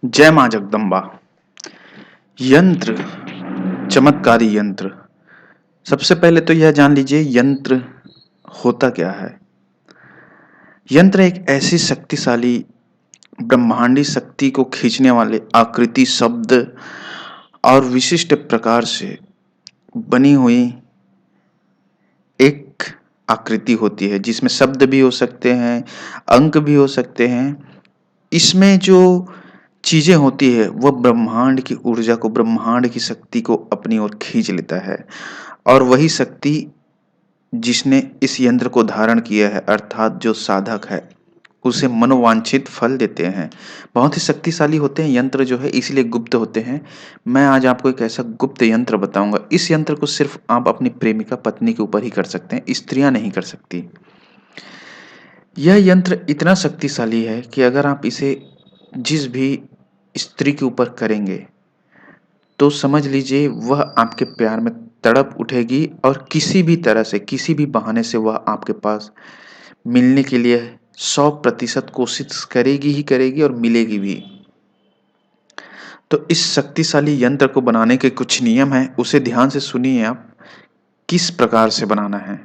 जय मां जगदम्बा। यंत्र, चमत्कारी यंत्र। सबसे पहले तो यह जान लीजिए यंत्र होता क्या है। यंत्र एक ऐसी शक्तिशाली ब्रह्मांडी शक्ति को खींचने वाले आकृति, शब्द और विशिष्ट प्रकार से बनी हुई एक आकृति होती है जिसमें शब्द भी हो सकते हैं, अंक भी हो सकते हैं। इसमें जो चीजें होती है वह ब्रह्मांड की ऊर्जा को, ब्रह्मांड की शक्ति को अपनी ओर खींच लेता है। और वही शक्ति जिसने इस यंत्र को धारण किया है, अर्थात जो साधक है, उसे मनोवांछित फल देते हैं। बहुत ही शक्तिशाली होते हैं यंत्र जो है, इसलिए गुप्त होते हैं। मैं आज आपको एक ऐसा गुप्त यंत्र बताऊंगा। इस यंत्र को सिर्फ आप अपनी प्रेमिका पत्नी के ऊपर ही कर सकते हैं, स्त्रियां नहीं कर सकती। यह यंत्र इतना शक्तिशाली है कि अगर आप इसे जिस भी स्त्री के ऊपर करेंगे तो समझ लीजिए वह आपके प्यार में तड़प उठेगी और किसी भी तरह से, किसी भी बहाने से वह आपके पास मिलने के लिए 100% कोशिश करेगी ही करेगी और मिलेगी भी। तो इस शक्तिशाली यंत्र को बनाने के कुछ नियम हैं, उसे ध्यान से सुनिए आप किस प्रकार से बनाना है।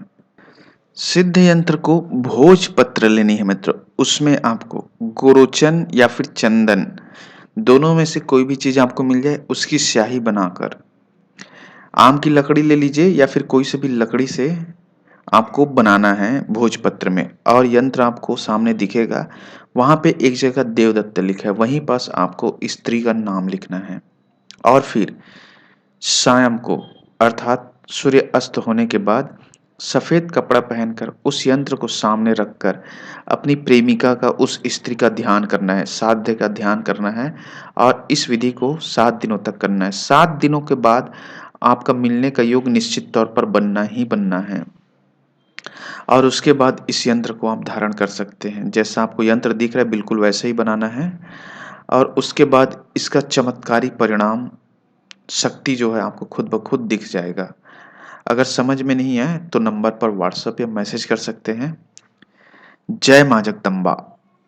सिद्ध यंत्र को भोजपत्र लेनी है मित्र। उसमें आपको गोरोचन या फिर चंदन, दोनों में से कोई भी चीज आपको मिल जाए, उसकी स्याही बनाकर आम की लकड़ी ले लीजिए या फिर कोई से भी लकड़ी से आपको बनाना है भोजपत्र में। और यंत्र आपको सामने दिखेगा, वहां पे एक जगह देवदत्त लिखा है, वहीं पास आपको स्त्री का नाम लिखना है। और फिर शाम को, अर्थात सूर्य अस्त होने के बाद, सफेद कपड़ा पहनकर उस यंत्र को सामने रखकर अपनी प्रेमिका का, उस स्त्री का ध्यान करना है, साध्य का ध्यान करना है। और इस विधि को 7 दिनों तक करना है। 7 दिनों के बाद आपका मिलने का योग निश्चित तौर पर बनना ही बनना है। और उसके बाद इस यंत्र को आप धारण कर सकते हैं। जैसा आपको यंत्र दिख रहा है बिल्कुल वैसे ही बनाना है। और उसके बाद इसका चमत्कारी परिणाम, शक्ति जो है आपको खुद ब खुद दिख जाएगा। अगर समझ में नहीं आए तो नंबर पर व्हाट्सएप या मैसेज कर सकते हैं। जय मां जगदम्बा।